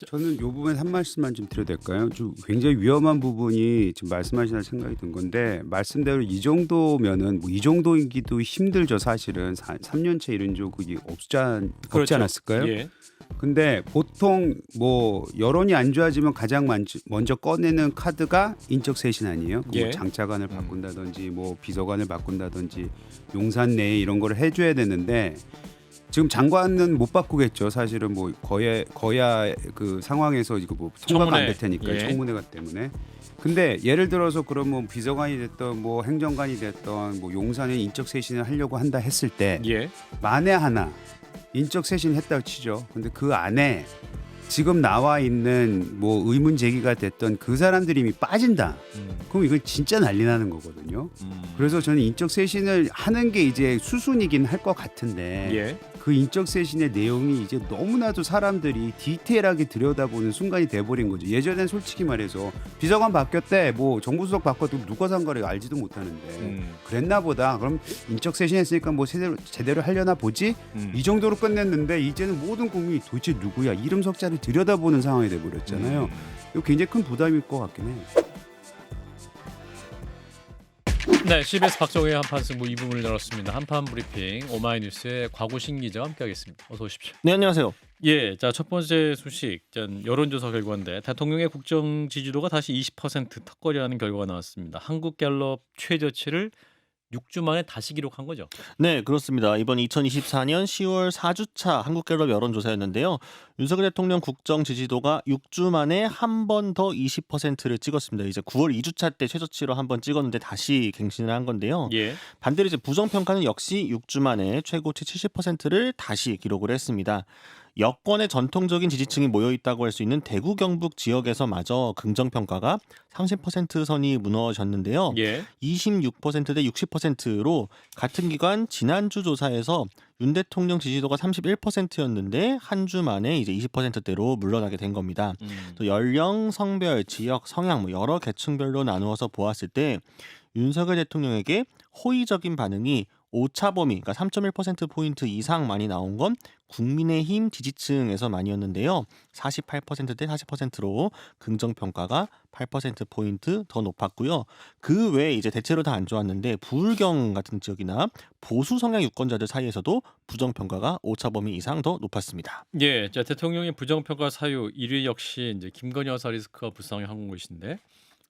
저는 이 부분에 한 말씀만 좀 드려도 될까요? 좀 굉장히 위험한 부분이 지금 말씀하시는 생각이 든 건데 말씀대로 이 정도면은 뭐 이 정도이기도 힘들죠 사실은 3년째 이런 적이 없지 그렇죠. 않았을까요? 예. 근데 보통 뭐 여론이 안 좋아지면 가장 먼저 꺼내는 카드가 인적 쇄신 아니에요? 뭐 예. 장차관을 바꾼다든지 뭐 비서관을 바꾼다든지 용산 내에 이런 거를 해줘야 되는데 지금 장관은 못 바꾸겠죠. 사실은 뭐 거야 그 상황에서 이거 뭐 통과가 안 될 테니까요. 예. 청문회가 때문에. 근데 예를 들어서 그러면 비서관이 됐던 뭐 행정관이 됐던 뭐 용산에 인적 쇄신을 하려고 한다 했을 때 예. 만에 하나 인적 쇄신 했다고 치죠. 근데 그 안에 지금 나와 있는 뭐 의문 제기가 됐던 그 사람들이 이미 빠진다. 그럼 이건 진짜 난리 나는 거거든요. 그래서 저는 인적 쇄신을 하는 게 이제 수순이긴 할 것 같은데 예. 그 인적 쇄신의 내용이 이제 너무나도 사람들이 디테일하게 들여다보는 순간이 돼버린 거죠. 예전엔 솔직히 말해서 비서관 바뀌었대, 뭐 정부수석 바뀌었대, 누가 상관을 알지도 못하는데 그랬나 보다. 그럼 인적 쇄신했으니까 뭐 제대로 하려나 보지. 이 정도로 끝냈는데 이제는 모든 국민이 도대체 누구야 이름 석자를 들여다보는 상황이 돼버렸잖아요. 이거 굉장히 큰 부담일 것 같긴 해요. 네, CBS 박정희의 한판 승부 2부문을 열었습니다. 한판 브리핑 오마이뉴스의 곽우신 기자와 함께하겠습니다. 어서 오십시오. 네, 안녕하세요. 예, 자 첫 번째 소식, 여론조사 결과인데 대통령의 국정 지지도가 다시 20% 턱걸이하는 결과가 나왔습니다. 한국갤럽 최저치를 6주 만에 다시 기록한 거죠. 네, 그렇습니다. 이번 2024년 10월 4주차 한국갤럽 여론조사였는데요. 윤석열 대통령 국정 지지도가 6주 만에 한 번 더 20%를 찍었습니다. 이제 9월 2주차 때 최저치로 한 번 찍었는데 다시 갱신을 한 건데요. 예. 반대로 이제 부정평가는 역시 6주 만에 최고치 70%를 다시 기록을 했습니다. 여권의 전통적인 지지층이 모여 있다고 할 수 있는 대구 경북 지역에서마저 긍정 평가가 30% 선이 무너졌는데요. 예. 26%대 60%로 같은 기간 지난주 조사에서 윤 대통령 지지도가 31%였는데 한 주 만에 이제 20%대로 물러나게 된 겁니다. 또 연령, 성별, 지역, 성향 뭐 여러 계층별로 나누어서 보았을 때 윤석열 대통령에게 호의적인 반응이 오차 범위, 그러니까 3.1%포인트 이상 많이 나온 건 국민의힘 지지층에서만이었는데요. 48%대 40%로 긍정평가가 8%포인트 더 높았고요. 그 외에 이제 대체로 다 안 좋았는데 부울경 같은 지역이나 보수 성향 유권자들 사이에서도 부정평가가 오차 범위 이상 더 높았습니다. 예, 자 대통령의 부정평가 사유 1위 역시 이제 김건희 여사 리스크가 불쌍한 것인데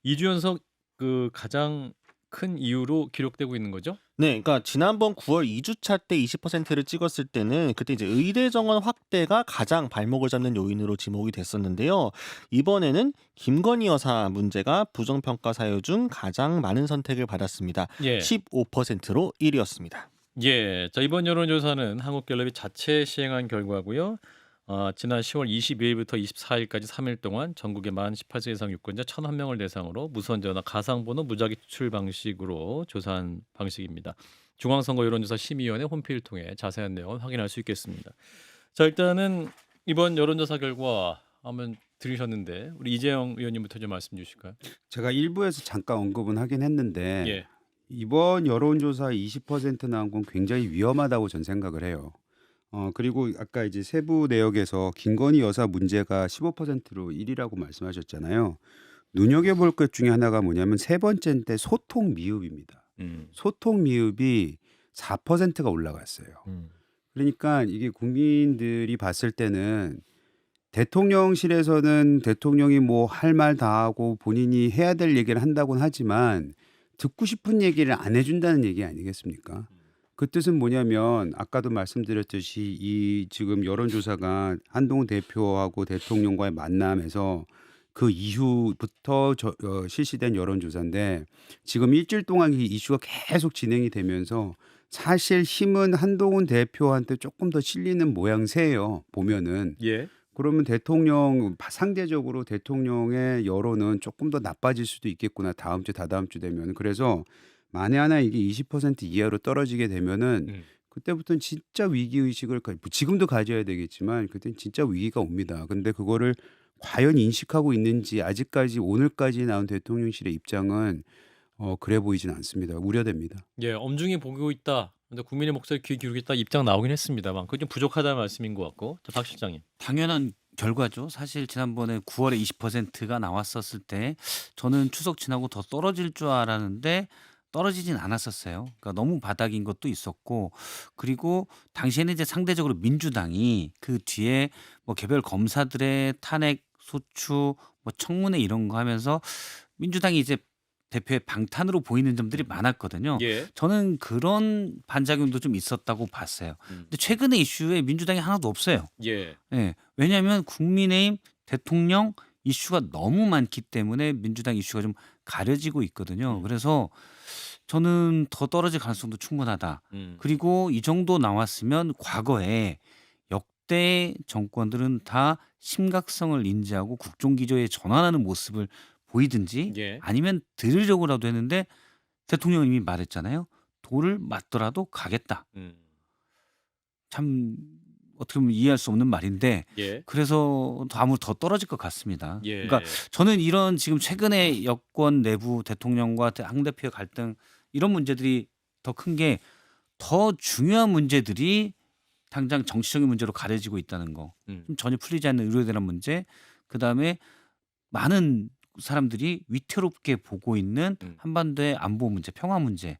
2주 연속 그 가장 큰 이유로 기록되고 있는 거죠? 네, 그러니까 지난번 9월 2주차 때 20%를 찍었을 때는 그때 이제 의대 정원 확대가 가장 발목을 잡는 요인으로 지목이 됐었는데요. 이번에는 김건희 여사 문제가 부정평가 사유 중 가장 많은 선택을 받았습니다. 예. 15%로 1위였습니다. 예, 자 이번 여론조사는 한국갤럽이 자체 시행한 결과고요. 지난 10월 22일부터 24일까지 3일 동안 전국의 만 18세 이상 유권자 1,001명을 대상으로 무선전화 가상번호 무작위 추출 방식으로 조사한 방식입니다. 중앙선거 여론조사 심의위원회 홈페이지를 통해 자세한 내용을 확인할 수 있겠습니다. 자 일단은 이번 여론조사 결과 한번 들으셨는데 우리 이재영 의원님부터 좀 말씀 주실까요? 제가 일부에서 잠깐 언급은 하긴 했는데 예. 이번 여론조사 20% 나온 건 굉장히 위험하다고 전 생각을 해요. 그리고 아까 이제 세부 내역에서 김건희 여사 문제가 15%로 1위라고 말씀하셨잖아요. 눈여겨볼 것 중에 하나가 뭐냐면 세 번째인데 소통 미흡입니다. 소통 미흡이 4%가 올라갔어요. 그러니까 이게 국민들이 봤을 때는 대통령실에서는 대통령이 뭐 할 말 다 하고 본인이 해야 될 얘기를 한다고는 하지만 듣고 싶은 얘기를 안 해준다는 얘기 아니겠습니까? 그 뜻은 뭐냐면 아까도 말씀드렸듯이 이 지금 여론조사가 한동훈 대표하고 대통령과의 만남에서 그 이후부터 실시된 여론조사인데 지금 일주일 동안 이 이슈가 계속 진행이 되면서 사실 힘은 한동훈 대표한테 조금 더 실리는 모양새예요. 보면은. 예. 그러면 상대적으로 대통령의 여론은 조금 더 나빠질 수도 있겠구나. 다음 주, 다다음 주 되면. 그래서 만에 하나 이게 20% 이하로 떨어지게 되면은 그때부터는 진짜 위기의식을 지금도 가져야 되겠지만 그때는 진짜 위기가 옵니다. 근데 그거를 과연 인식하고 있는지 아직까지 오늘까지 나온 대통령실의 입장은 그래 보이진 않습니다. 우려됩니다. 예, 엄중히 보고 있다. 근데 국민의 목소리 귀 기울이겠다 입장 나오긴 했습니다만 그게 좀 부족하다는 말씀인 것 같고. 자, 박 실장님. 당연한 결과죠. 사실 지난번에 9월에 20%가 나왔었을 때 저는 추석 지나고 더 떨어질 줄 알았는데 떨어지진 않았었어요. 그러니까 너무 바닥인 것도 있었고 그리고 당시에는 이제 상대적으로 민주당이 그 뒤에 뭐 개별 검사들의 탄핵 소추 뭐 청문회 이런 거 하면서 민주당이 이제 대표의 방탄으로 보이는 점들이 많았거든요. 예. 저는 그런 반작용도 좀 있었다고 봤어요. 근데 최근의 이슈에 민주당이 하나도 없어요. 예. 예. 왜냐하면 국민의힘 대통령 이슈가 너무 많기 때문에 민주당 이슈가 좀 가려지고 있거든요. 그래서 저는 더 떨어질 가능성도 충분하다. 그리고 이 정도 나왔으면 과거에 역대 정권들은 다 심각성을 인지하고 국정기조에 전환하는 모습을 보이든지 예. 아니면 들으려고라도 했는데 대통령이 이미 말했잖아요. 돌을 맞더라도 가겠다. 음. 참 어떻게 보면 이해할 수 없는 말인데 예. 그래서 아무래도 더 떨어질 것 같습니다. 예. 그러니까 저는 이런 지금 최근에 여권 내부 대통령과 당대표의 갈등 이런 문제들이 더 큰 게 더 중요한 문제들이 당장 정치적인 문제로 가려지고 있다는 거. 좀 전혀 풀리지 않는 의료에 대한 문제. 그다음에 많은 사람들이 위태롭게 보고 있는 한반도의 안보 문제, 평화 문제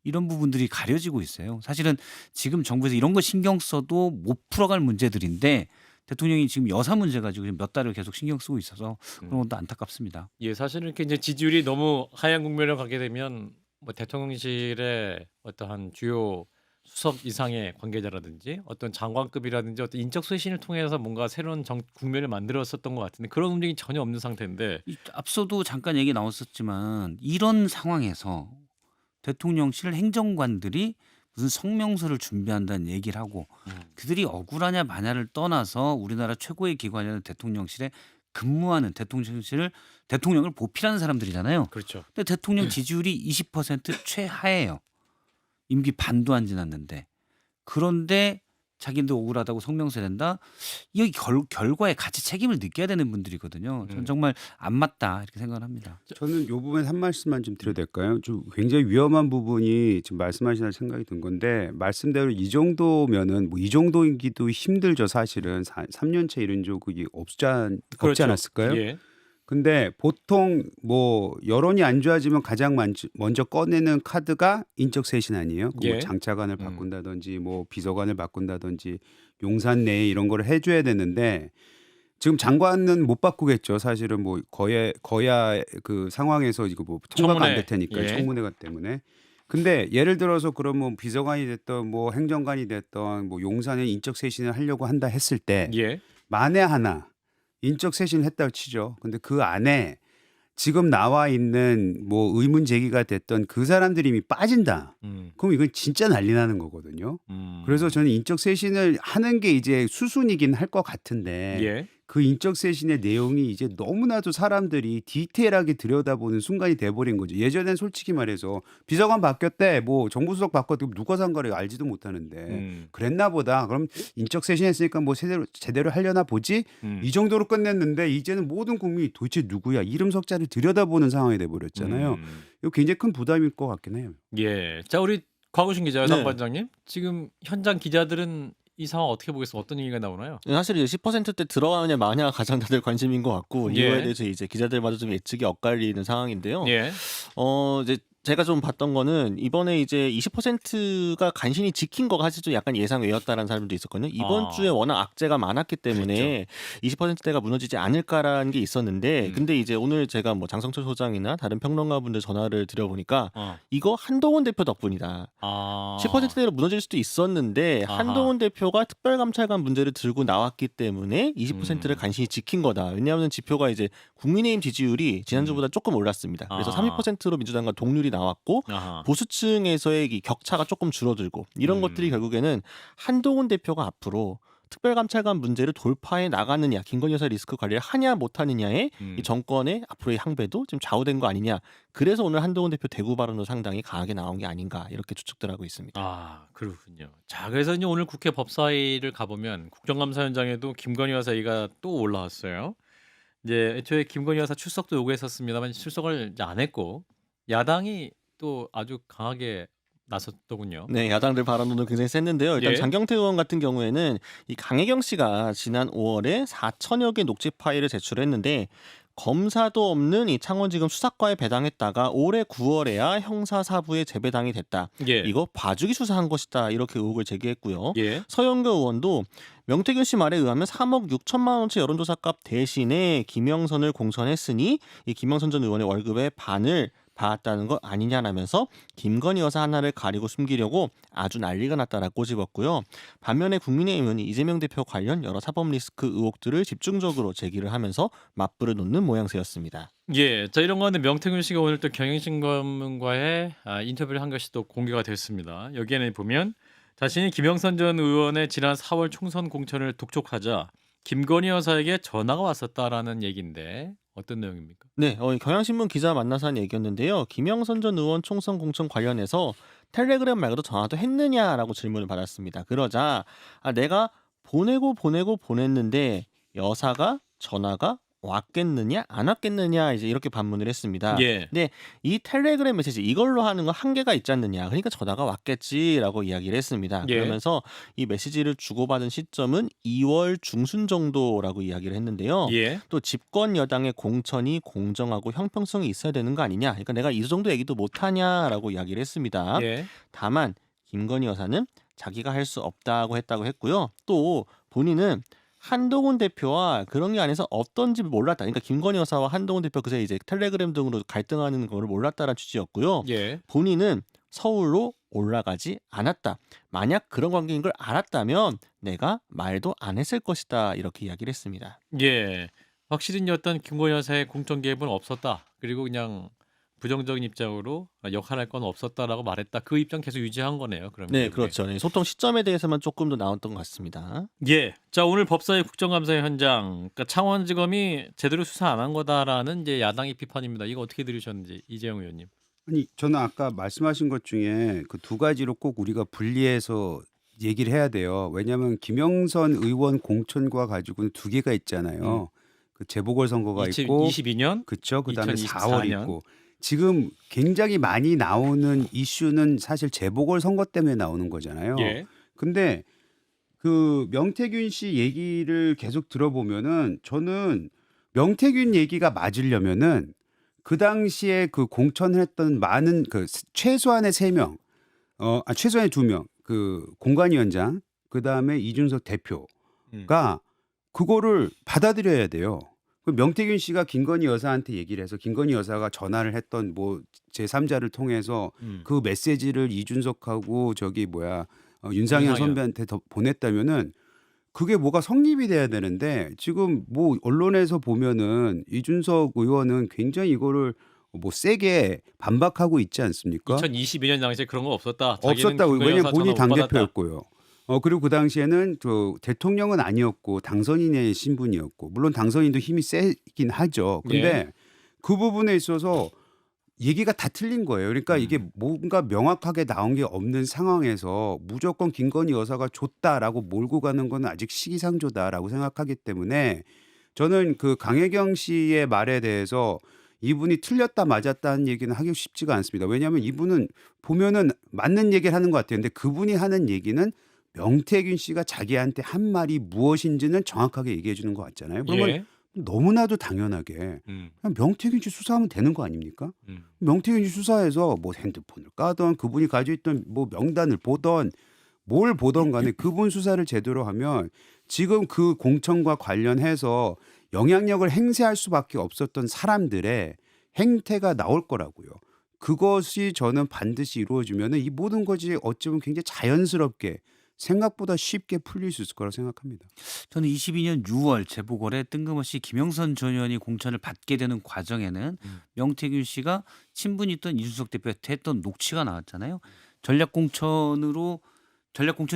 이런 부분들이 가려지고 있어요. 사실은 지금 정부에서 이런 거 신경 써도 못 풀어갈 문제들인데 대통령이 지금 여사 문제 가지고 지금 몇 달을 계속 신경 쓰고 있어서 그런 것도 안타깝습니다. 예, 사실은 이렇게 이제 지지율이 너무 하향 국면을 가게 되면 뭐 대통령실의 어떠한 주요 수석 이상의 관계자라든지 어떤 장관급이라든지 어떤 인적 쇄신을 통해서 뭔가 새로운 국면을 만들었었던 것 같은데 그런 움직임이 전혀 없는 상태인데. 앞서도 잠깐 얘기 나왔었지만 이런 상황에서 대통령실 행정관들이 무슨 성명서를 준비한다는 얘기를 하고 그들이 억울하냐 마냐를 떠나서 우리나라 최고의 기관이라는 대통령실에 근무하는 대통령을 보필하는 사람들이잖아요. 그렇죠. 근데 대통령 지지율이 20% 최하예요. 임기 반도 안 지났는데. 그런데 자기들 억울하다고 성명서 낸다. 이 결과에 같이 책임을 느껴야 되는 분들이거든요. 전 정말 안 맞다 이렇게 생각을 합니다. 저는 이 부분에 한 말씀만 좀 드려도 될까요? 좀 굉장히 위험한 부분이 지금 말씀하시는 생각이 든 건데 말씀대로 이 정도면은 뭐 이 정도이기도 힘들죠 사실은 3년째 이런 적이 없지 그렇죠. 않았을까요? 예. 근데 보통 뭐 여론이 안 좋아지면 가장 먼저 꺼내는 카드가 인적 쇄신 아니에요? 뭐 예. 장차관을 바꾼다든지 뭐 비서관을 바꾼다든지 용산 내에 이런 거를 해줘야 되는데 지금 장관은 못 바꾸겠죠. 사실은 뭐 거야 그 상황에서 이거 뭐 통과가 안 될 테니까 예. 청문회가 때문에. 근데 예를 들어서 그러면 비서관이 됐던 뭐 행정관이 됐던 뭐 용산에 인적 쇄신을 하려고 한다 했을 때 예. 만에 하나 인적 쇄신을 했다고 치죠. 근데 그 안에 지금 나와 있는 뭐 의문 제기가 됐던 그 사람들이 이미 빠진다. 그럼 이건 진짜 난리 나는 거거든요. 그래서 저는 인적 쇄신을 하는 게 이제 수순이긴 할 것 같은데 예. 그 인적 쇄신의 내용이 이제 너무나도 사람들이 디테일하게 들여다보는 순간이 돼버린 거죠. 예전엔 솔직히 말해서 비서관 바뀌었대, 뭐 정부수석 바뀌었대, 누가 산 거를 알지도 못하는데 그랬나 보다. 그럼 인적 쇄신했으니까 뭐 제대로 하려나 보지. 이 정도로 끝냈는데 이제는 모든 국민이 도대체 누구야 이름 석자를 들여다보는 상황이 돼버렸잖아요. 이거 굉장히 큰 부담일 것 같긴 해요. 예. 자, 우리 곽우신 기자, 네. 상 반장님. 지금 현장 기자들은 이 상황 어떻게 보겠습니다. 어떤 얘기가 나오나요? 사실 이제 10%대 들어가느냐 마냐가 가장 다들 관심인 것 같고 예. 이거에 대해서 이제 기자들마다 좀 예측이 엇갈리는 상황인데요. 예. 이제 제가 좀 봤던 거는 이번에 이제 20%가 간신히 지킨 거가 사실 좀 약간 예상 외였다라는 사람들도 있었거든요. 이번 주에 워낙 악재가 많았기 때문에 20%대가 무너지지 않을까라는 게 있었는데 근데 이제 오늘 제가 뭐 장성철 소장이나 다른 평론가분들 전화를 드려보니까 이거 한동훈 대표 덕분이다. 10%대로 무너질 수도 있었는데 아하. 한동훈 대표가 특별감찰관 문제를 들고 나왔기 때문에 20%를 간신히 지킨 거다. 왜냐하면 지표가 이제 국민의힘 지지율이 지난주보다 조금 올랐습니다. 그래서 30%로 민주당과 동률이 나왔고 아하. 보수층에서의 이 격차가 조금 줄어들고 이런 것들이 결국에는 한동훈 대표가 앞으로 특별감찰관 문제를 돌파해 나가느냐, 김건희 여사 리스크 관리를 하냐 못하느냐에 이 정권의 앞으로의 향배도 좀 좌우된 거 아니냐. 그래서 오늘 한동훈 대표 대구 발언도 상당히 강하게 나온 게 아닌가 이렇게 추측들 하고 있습니다. 아, 그렇군요. 자, 그래서 이제 오늘 국회 법사위를 가보면 국정감사 현장에도 김건희 여사 얘기가 또 올라왔어요. 이제 애초에 김건희 여사 출석도 요구했었습니다만 출석을 이제 안 했고 야당이 또 아주 강하게 나섰더군요. 네, 야당들 발언도 굉장히 셌는데요. 일단 예. 장경태 의원 같은 경우에는 이 강혜경 씨가 지난 5월에 4천여 개 녹취 파일을 제출했는데 검사도 없는 이 창원지검 수사과에 배당했다가 올해 9월에야 형사사부에 재배당이 됐다. 예. 이거 봐주기 수사한 것이다. 이렇게 의혹을 제기했고요. 예. 서영교 의원도 명태균 씨 말에 의하면 3억 6천만 원치 여론조사값 대신에 김영선을 공천했으니 이 김영선 전 의원의 월급의 반을 받았다는 것 아니냐라면서 김건희 여사 하나를 가리고 숨기려고 아주 난리가 났다라고 꼬집었고요. 반면에 국민의힘은 이재명 대표 관련 여러 사법 리스크 의혹들을 집중적으로 제기를 하면서 맞불을 놓는 모양새였습니다. 예. 자, 이런 가운데 명태균 씨가 오늘 또 경향신문과의 인터뷰를 한 것이 또 공개가 됐습니다. 여기에는 보면 자신이 김영선 전 의원의 지난 4월 총선 공천을 독촉하자 김건희 여사에게 전화가 왔었다라는 얘기인데 어떤 내용입니까? 네, 경향신문 기자 만나서 한 얘기였는데요. 김영선 전 의원 총선 공천 관련해서 텔레그램 말고도 전화도 했느냐라고 질문을 받았습니다. 그러자 내가 보냈는데 여사가 전화가 왔겠느냐 안 왔겠느냐 이제 이렇게 반문을 했습니다. 예. 근데 이 텔레그램 메시지 이걸로 하는 건 한계가 있지 않느냐. 그러니까 전화가 왔겠지라고 이야기를 했습니다. 예. 그러면서 이 메시지를 주고받은 시점은 2월 중순 정도라고 이야기를 했는데요. 예. 또 집권 여당의 공천이 공정하고 형평성이 있어야 되는 거 아니냐. 그러니까 내가 이 정도 얘기도 못하냐라고 이야기를 했습니다. 예. 다만 김건희 여사는 자기가 할 수 없다고 했고요. 또 본인은 한동훈 대표와 그런 게 안에서 어떤지 몰랐다. 그러니까 김건희 여사와 한동훈 대표 그새 이제 텔레그램 등으로 갈등하는 거를 몰랐다라는 취지였고요. 예. 본인은 서울로 올라가지 않았다. 만약 그런 관계인 걸 알았다면 내가 말도 안 했을 것이다. 이렇게 이야기를 했습니다. 예. 확실히 어떤 김건희 여사의 공천 개입은 없었다. 그리고 그냥 부정적인 입장으로 역할할 건 없었다라고 말했다. 그 입장 계속 유지한 거네요. 그러면. 네, 그렇죠. 네, 소통 시점에 대해서만 조금 더 나왔던 것 같습니다. 예. 자, 오늘 법사위 국정감사의 현장. 그러니까 창원지검이 제대로 수사 안 한 거다라는 이제 야당의 비판입니다. 이거 어떻게 들으셨는지 이재용 의원님. 아니 저는 아까 말씀하신 것 중에 그 두 가지로 꼭 우리가 분리해서 얘기를 해야 돼요. 왜냐하면 김영선 의원 공천과 가지고는 두 개가 있잖아요. 그 재보궐 선거가 있고 2022년 그렇죠. 그다음에 2024 4월 년. 있고 지금 굉장히 많이 나오는 이슈는 사실 재보궐 선거 때문에 나오는 거잖아요. 예. 근데 그 명태균 씨 얘기를 계속 들어보면은 저는 명태균 얘기가 맞으려면은 그 당시에 그 공천했던 많은 그 최소한의 3명, 최소한의 2명, 그 공관위원장, 그 다음에 이준석 대표가 그거를 받아들여야 돼요. 그 명태균 씨가 김건희 여사한테 얘기를 해서 김건희 여사가 전화를 했던 뭐 제3자를 통해서 그 메시지를 이준석하고 윤상현 윤상현. 선배한테 더 보냈다면은 그게 뭐가 성립이 돼야 되는데 지금 뭐 언론에서 보면은 이준석 의원은 굉장히 이거를 뭐 세게 반박하고 있지 않습니까? 2022년 당시에 그런 거 없었다. 자기는 없었다고. 김건희 왜냐면 여사 본인이 전화 못 받았다. 당대표였고요. 그리고 그 당시에는 저 대통령은 아니었고 당선인의 신분이었고 물론 당선인도 힘이 세긴 하죠. 근데 예. 그 부분에 있어서 얘기가 다 틀린 거예요. 그러니까 이게 뭔가 명확하게 나온 게 없는 상황에서 무조건 김건희 여사가 줬다라고 몰고 가는 건 아직 시기상조다라고 생각하기 때문에 저는 그 강혜경 씨의 말에 대해서 이분이 틀렸다 맞았다는 얘기는 하기 쉽지가 않습니다. 왜냐하면 이분은 보면은 맞는 얘기를 하는 것 같아요. 근데 그분이 하는 얘기는 명태균 씨가 자기한테 한 말이 무엇인지는 정확하게 얘기해 주는 것 같잖아요. 그러면 예. 너무나도 당연하게 그냥 명태균 씨 수사하면 되는 거 아닙니까? 명태균 씨 수사해서 뭐 핸드폰을 까던 그분이 가지고 있던 뭐 명단을 보던 뭘 보던 간에 그분 수사를 제대로 하면 지금 그 공천과 관련해서 영향력을 행사할 수밖에 없었던 사람들의 행태가 나올 거라고요. 그것이 저는 반드시 이루어지면 이 모든 것이 어쩌면 굉장히 자연스럽게 생각보다 쉽게 풀릴 수 있을 거라고 생각합니다. 저는 22년 6월 재보궐에 뜬금없이 김영선 전 의원이 공천을 받게 되는 과정에는 명태균 씨가 친분이 있던 이준석 대표한테 했던 녹취가 나왔잖아요. 전략공천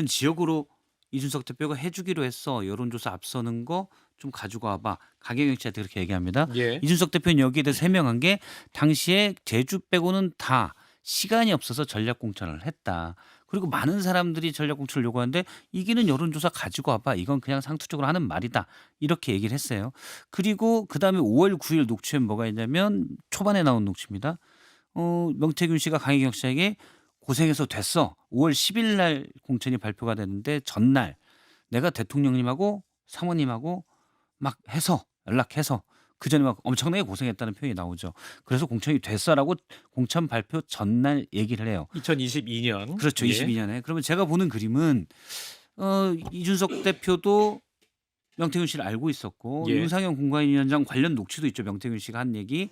지역으로 이준석 대표가 해주기로 했어. 여론조사 앞서는 거 좀 가지고 와봐. 강혜경 씨한테 그렇게 얘기합니다. 예. 이준석 대표는 여기에 대해서 해명한 게 당시에 제주 빼고는 다 시간이 없어서 전략공천을 했다. 그리고 많은 사람들이 전략공천을 요구하는데 이기는 여론조사 가지고 와봐. 이건 그냥 상투적으로 하는 말이다. 이렇게 얘기를 했어요. 그리고 그다음에 5월 9일 녹취엔 뭐가 있냐면 초반에 나온 녹취입니다. 명태균 씨가 강혜경 씨에게 고생해서 됐어. 5월 10일 날 공천이 발표가 됐는데 전날 내가 대통령님하고 사모님하고 막 해서 연락해서 그 전에 막 엄청나게 고생했다는 표현이 나오죠. 그래서 공천이 됐어라고 공천 발표 전날 얘기를 해요. 2022년. 그렇죠. 예. 22년에. 그러면 제가 보는 그림은 이준석 대표도 명태균 씨를 알고 있었고 예. 윤상현 공관위원장 관련 녹취도 있죠. 명태균 씨가 한 얘기.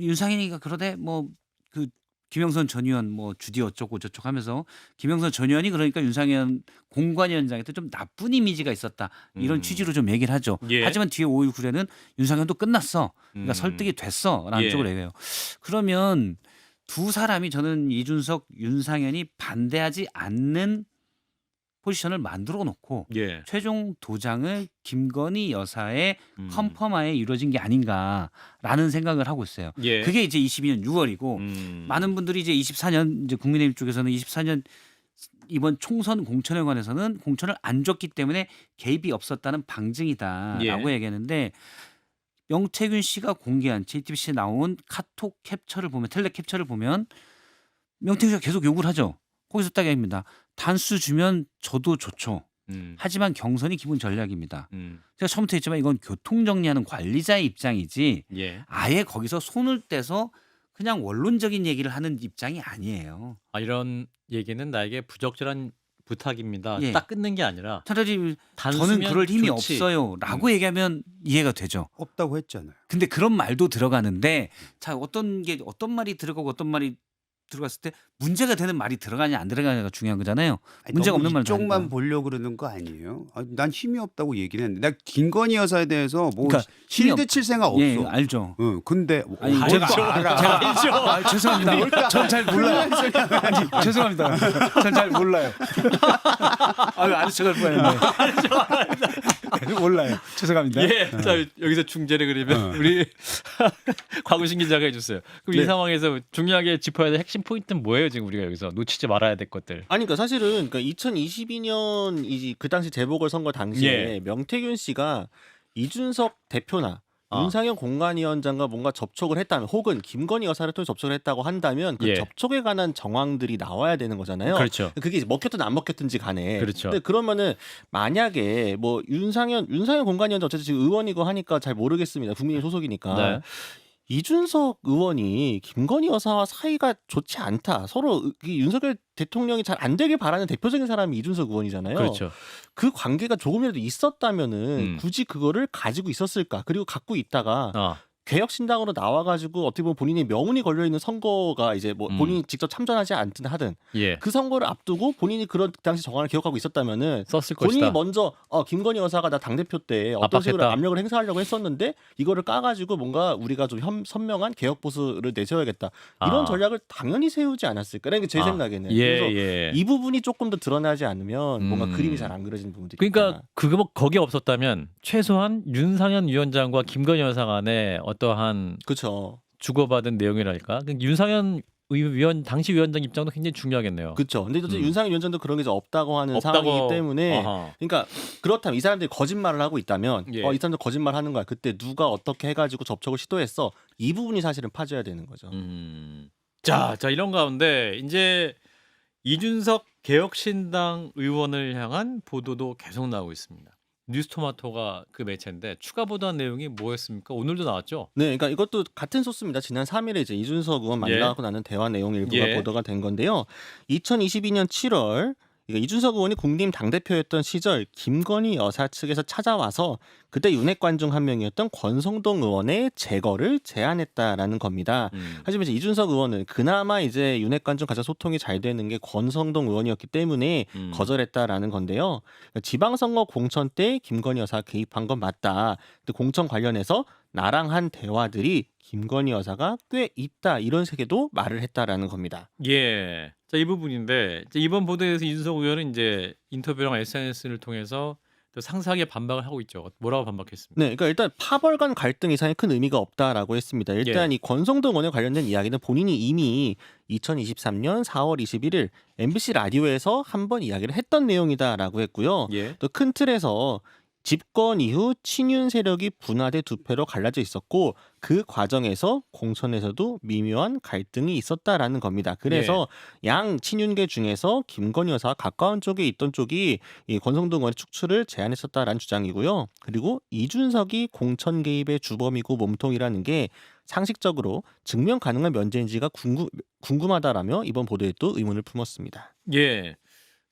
윤상현이가 그러대 뭐 그 김영선 전 의원 뭐 주디 어쩌고 저쩌고 하면서 김영선 전 의원이 그러니까 윤상현 공관위원장한테 좀 나쁜 이미지가 있었다. 이런 취지로 좀 얘기를 하죠. 예. 하지만 뒤에 5일 후에는 윤상현도 끝났어. 그러니까 설득이 됐어라는 예. 쪽으로 얘기해요. 그러면 두 사람이 저는 이준석, 윤상현이 반대하지 않는 포지션을 만들어 놓고 예. 최종 도장을 김건희 여사의 음. 컨펌하에 이루어진 게 아닌가라는 생각을 하고 있어요. 예. 그게 이제 22년 6월이고 많은 분들이 이제 24년 이제 국민의힘 쪽에서는 24년 이번 총선 공천에 관해서는 공천을 안 줬기 때문에 개입이 없었다는 방증이다라고 예. 얘기했는데 명태균 씨가 공개한 JTBC에 나온 카톡 캡처를 보면 텔레 캡처를 보면 명태균 씨가 계속 욕을 하죠. 거기서 딱 얘기합니다. 단수 주면 저도 좋죠. 하지만 경선이 기본 전략입니다. 제가 처음부터 했지만 이건 교통 정리하는 관리자의 입장이지 예. 아예 거기서 손을 떼서 그냥 원론적인 얘기를 하는 입장이 아니에요. 이런 얘기는 나에게 부적절한 부탁입니다. 예. 딱 끊는 게 아니라 차라리 단수면 저는 그럴 힘이 좋지. 없어요라고 얘기하면 이해가 되죠. 없다고 했잖아요. 근데 그런 말도 들어가는데 자 어떤 말이 들어가고 어떤 말이 들어갔을 때 문제가 되는 말이 들어가냐 안 들어가냐가 중요한 거잖아요. 문제가 없는 말 쪽만 보려고 그러는 거 아니에요? 난 힘이 없다고 얘기는 했는데 나 김건희 여사에 대해서 뭐 그러니까 힘이 실드 칠 생각 없어. 예, 알죠. 응, 근데 아니, 알아. 죄송합니다. 전 잘 몰라요. 아니, 죄송합니다. 전 잘 몰라요. 아는 척할 뻔했네. 몰라요. 죄송합니다. 예. 자, 여기서 중재를 그리면 우리 곽우신 기자가 해줬어요. 그럼 이 상황에서 중요하게 짚어야 될 핵심 포인트는 뭐예요? 지금 우리가 여기서 놓치지 말아야 될 것들. 아니 그러니까 사실은 2022년 그 당시 재보궐선거 당시에 예. 명태균 씨가 이준석 대표나 아. 윤상현 공관위원장과 뭔가 접촉을 했다면 혹은 김건희 여사를 통해 접촉을 했다고 한다면 그 예. 접촉에 관한 정황들이 나와야 되는 거잖아요. 그렇죠. 그게 이제 먹혔든 안 먹혔든지 간에. 그렇죠. 근데 그러면은 만약에 뭐 윤상현 공관위원장 어쨌든 지금 의원이고 하니까 잘 모르겠습니다. 국민의 소속이니까. 네. 이준석 의원이 김건희 여사와 사이가 좋지 않다. 서로 이 윤석열 대통령이 잘 안 되길 바라는 대표적인 사람이 이준석 의원이잖아요. 그렇죠. 그 관계가 조금이라도 있었다면은 굳이 그거를 가지고 있었을까? 그리고 갖고 있다가 개혁신당으로 나와가지고 어떻게 보면 본인이 명운이 걸려 있는 선거가 이제 뭐 본인이 직접 참전하지 않든 하든 예. 그 선거를 앞두고 본인이 그런 당시 정황을 기억하고 있었다면은 썼을 본인이 것이다. 먼저 김건희 여사가 나 당대표 때 어떤 압박했다. 식으로 압력을 행사하려고 했었는데 이거를 까가지고 뭔가 우리가 좀 선명한 개혁 보수를 내세워야겠다 이런 전략을 당연히 세우지 않았을까? 이게 제 생각에는. 예, 그래서 예. 이 부분이 조금 더 드러나지 않으면 뭔가 그림이 잘 안 그려지는 부분들이 그러니까 있다. 그거 뭐 거기 없었다면 최소한 윤상현 위원장과 김건희 여사 간에 어떠한 그렇죠. 주고받은 내용이랄까. 윤상현 당시 위원장 입장도 굉장히 중요하겠네요. 그렇죠. 근데 또 윤상현 위원장도 그런 게 이제 없다고 하는 없다고. 상황이기 때문에 아하. 그러니까 그렇다면 이 사람들이 거짓말을 하고 있다면 예. 이 사람들 거짓말하는 거야. 그때 누가 어떻게 해가지고 접촉을 시도했어. 이 부분이 사실은 파져야 되는 거죠. 자, 이런 가운데 이제 이준석 개혁신당 의원을 향한 보도도 계속 나오고 있습니다. 뉴스토마토가 그 매체인데 추가 보도한 내용이 뭐였습니까? 오늘도 나왔죠? 네, 그러니까 이것도 같은 소스입니다. 지난 3일에 이제 이준석 의원 만나고 나는 대화 내용 일부가 예. 보도가 된 건데요. 2022년 7월 이준석 의원이 국민의힘 당대표였던 시절 김건희 여사 측에서 찾아와서 그때 윤핵관 중 한 명이었던 권성동 의원의 제거를 제안했다라는 겁니다. 하지만 이제 이준석 의원은 그나마 이제 윤핵관 중 가장 소통이 잘 되는 게 권성동 의원이었기 때문에 거절했다라는 건데요. 지방선거 공천 때 김건희 여사 개입한 건 맞다. 근데 공천 관련해서 나랑 한 대화들이 김건희 여사가 꽤 있다 이런 색에도 말을 했다라는 겁니다. 예. 자, 이 부분인데 이번 보도에서 이준석 의원은 이제 인터뷰랑 SNS를 통해서 또 상세하게 반박을 하고 있죠. 뭐라고 반박했습니까? 네, 그러니까 일단 파벌 간 갈등 이상의 큰 의미가 없다라고 했습니다. 일단 이 권성동 의원에 관련된 이야기는 본인이 이미 2023년 4월 21일 MBC 라디오에서 한번 이야기를 했던 내용이다라고 했고요. 예. 또 큰 틀에서 집권 이후 친윤 세력이 분화돼 두 패로 갈라져 있었고 그 과정에서 공천에서도 미묘한 갈등이 있었다라는 겁니다. 그래서 양 친윤계 중에서 김건희 여사와 가까운 쪽에 있던 쪽이 이 권성동 의원의 축출을 제안했었다라는 주장이고요. 그리고 이준석이 공천 개입의 주범이고 몸통이라는 게 상식적으로 증명 가능한 면제인지가 궁금하다라며 이번 보도에 또 의문을 품었습니다. 예.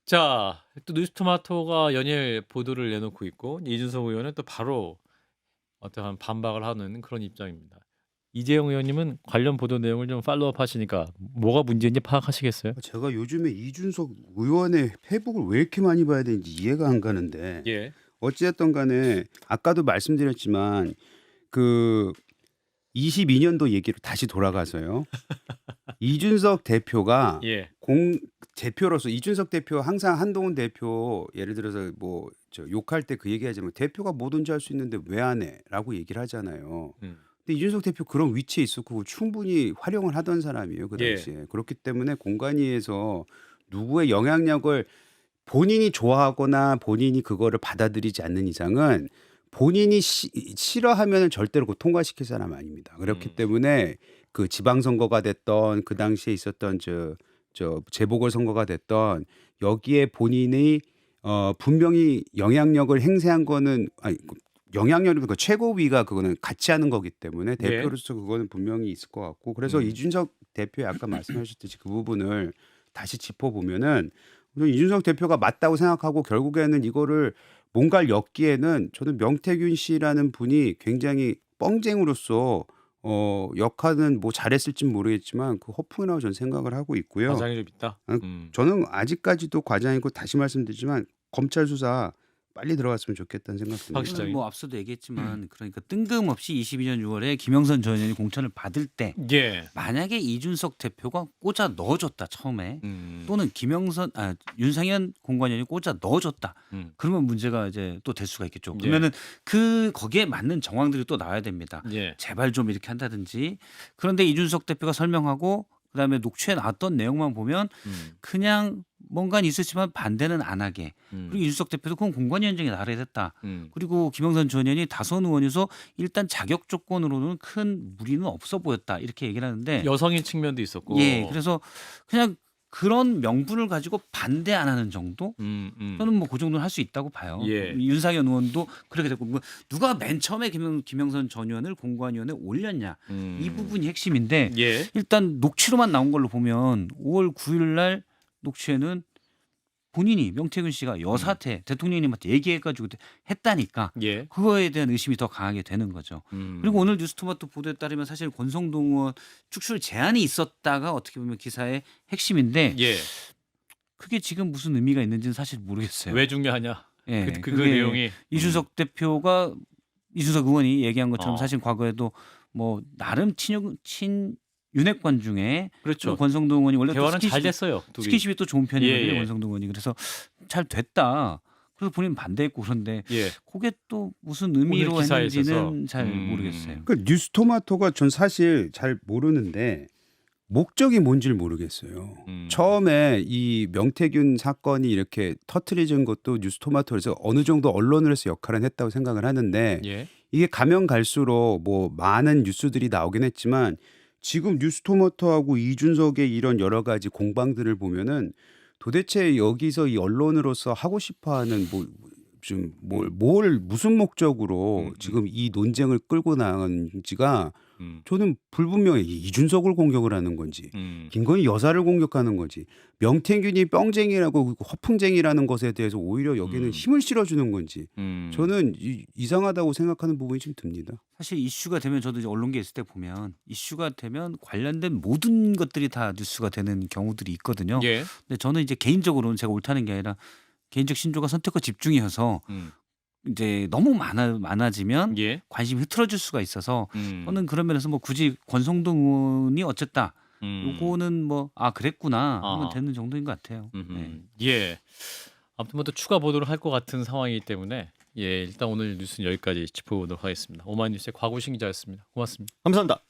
자, 또 뉴스토마토가 연일 보도를 내놓고 있고 이준석 의원은 또 바로 어떠한 반박을 하는 그런 입장입니다. 이재용 의원님은 관련 보도 내용을 좀 팔로우업 하시니까 뭐가 문제인지 파악하시겠어요? 제가 요즘에 이준석 의원의 페북을 왜 이렇게 많이 봐야 되는지 이해가 안 가는데 예. 어찌됐든 간에 아까도 말씀드렸지만 그 22년도 얘기로 다시 돌아가서요. 이준석 대표가 예. 대표로서 이준석 대표 항상 한동훈 대표 예를 들어서 뭐 저 욕할 때 그 얘기하자면 대표가 뭐든지 할 수 있는데 왜 안 해라고 얘기를 하잖아요. 근데 이준석 대표 그런 위치에 있었고 충분히 활용을 하던 사람이에요 그 예. 당시에. 그렇기 때문에 공간위에서 누구의 영향력을 본인이 좋아하거나 본인이 그거를 받아들이지 않는 이상은 본인이 싫어하면 절대로 그거 통과시킬 사람 아닙니다. 그렇기 때문에 그 지방선거가 됐던 그 당시에 있었던 저 재보궐선거가 됐던 여기에 본인이 분명히 영향력을 행사한 거는 아니 영향력은 그 최고위가 그거는 같이 하는 거기 때문에 네. 대표로서 그거는 분명히 있을 것 같고 그래서 이준석 대표의 아까 말씀하셨듯이 그 부분을 다시 짚어보면은 우선 이준석 대표가 맞다고 생각하고 결국에는 이거를 뭔가를 엮기에는 저는 명태균 씨라는 분이 굉장히 뻥쟁으로서 역할은 뭐 잘했을진 모르겠지만 그 허풍이라고 저는 생각을 하고 있고요. 과장이 좀 있다. 저는 아직까지도 과장이고 다시 말씀드리지만 검찰 수사 빨리 들어갔으면 좋겠다는 생각 듭니다. 박 시장님. 뭐 앞서도 얘기했지만 그러니까 뜬금없이 22년 6월에 김영선 전 의원이 공천을 받을 때 예. 만약에 이준석 대표가 꽂아 넣어줬다 처음에 또는 윤상현 공관위원이 꽂아 넣어줬다 그러면 문제가 이제 또 될 수가 있겠죠. 그러면은 그 거기에 맞는 정황들이 또 나와야 됩니다. 예. 제발 좀 이렇게 한다든지. 그런데 이준석 대표가 설명하고 그다음에 녹취에 나왔던 내용만 보면 그냥 뭔가는 있었지만 반대는 안 하게. 그리고 이준석 대표도 그건 공관위원장이 나라야 됐다. 그리고 김영선 전 의원이 다선 의원에서 일단 자격 조건으로는 큰 무리는 없어 보였다. 이렇게 얘기를 하는데 여성인 측면도 있었고. 예, 그래서 그냥 그런 명분을 가지고 반대 안 하는 정도? 저는 뭐 그 정도는 할 수 있다고 봐요. 예. 윤상현 의원도 그렇게 됐고 뭐 누가 맨 처음에 김영선 전 의원을 공관위원회에 올렸냐 이 부분이 핵심인데 예. 일단 녹취로만 나온 걸로 보면 5월 9일 날 녹취에는 본인이 명태균 씨가 여사한테 대통령님한테 얘기해가지고 했다니까 예. 그거에 대한 의심이 더 강하게 되는 거죠. 그리고 오늘 뉴스토마토 보도에 따르면 사실 권성동 의원 축출 제안이 있었다가 어떻게 보면 기사의 핵심인데 예. 그게 지금 무슨 의미가 있는지는 사실 모르겠어요. 왜 중요하냐? 예, 그 그게 내용이 이준석 의원이 얘기한 것처럼 어. 사실 과거에도 뭐 나름 친윤핵관 중에 그렇죠. 권성동 의원이 원래 또 대화는 잘 됐어요. 둘이. 스킨십이 또 좋은 편이거든요. 예, 예. 권성동 의원이. 그래서 잘 됐다. 그래서 본인 반대했고 그런데 예. 그게 또 무슨 의미로 오늘 기사에 했는지는 있어서. 잘 모르겠어요. 그 뉴스토마토가 전 사실 잘 모르는데 목적이 뭔지를 모르겠어요. 처음에 이 명태균 사건이 이렇게 터트려진 것도 뉴스토마토에서 어느 정도 언론으로서 역할은 했다고 생각을 하는데 예. 이게 가면 갈수록 뭐 많은 뉴스들이 나오긴 했지만 지금 뉴스토마토하고 이준석의 이런 여러 가지 공방들을 보면은 도대체 여기서 이 언론으로서 하고 싶어하는 무슨 목적으로 지금 이 논쟁을 끌고 나가는지가 저는 불분명해. 이준석을 공격을 하는 건지 김건희 여사를 공격하는 건지 명태균이 뻥쟁이라고 허풍쟁이라는 것에 대해서 오히려 여기는 힘을 실어주는 건지 저는 이상하다고 생각하는 부분이 좀 듭니다. 사실 이슈가 되면 저도 이제 언론계에 있을 때 보면 이슈가 되면 관련된 모든 것들이 다 뉴스가 되는 경우들이 있거든요. 예. 근데 저는 이제 개인적으로는 제가 옳다는 게 아니라 개인적 신조가 선택과 집중이어서 이제 너무 많아지면 예. 관심이 흐트러질 수가 있어서 저는 그런 면에서 뭐 굳이 권성동 의원이 어쨌다 요거는 뭐 그랬구나 하면 되는 정도인 것 같아요. 네. 예. 아무튼 뭐 또 추가 보도를 할 것 같은 상황이기 때문에 일단 오늘 뉴스는 여기까지 짚어보도록 하겠습니다. 오마이뉴스의 곽우신 기자였습니다. 고맙습니다. 감사합니다.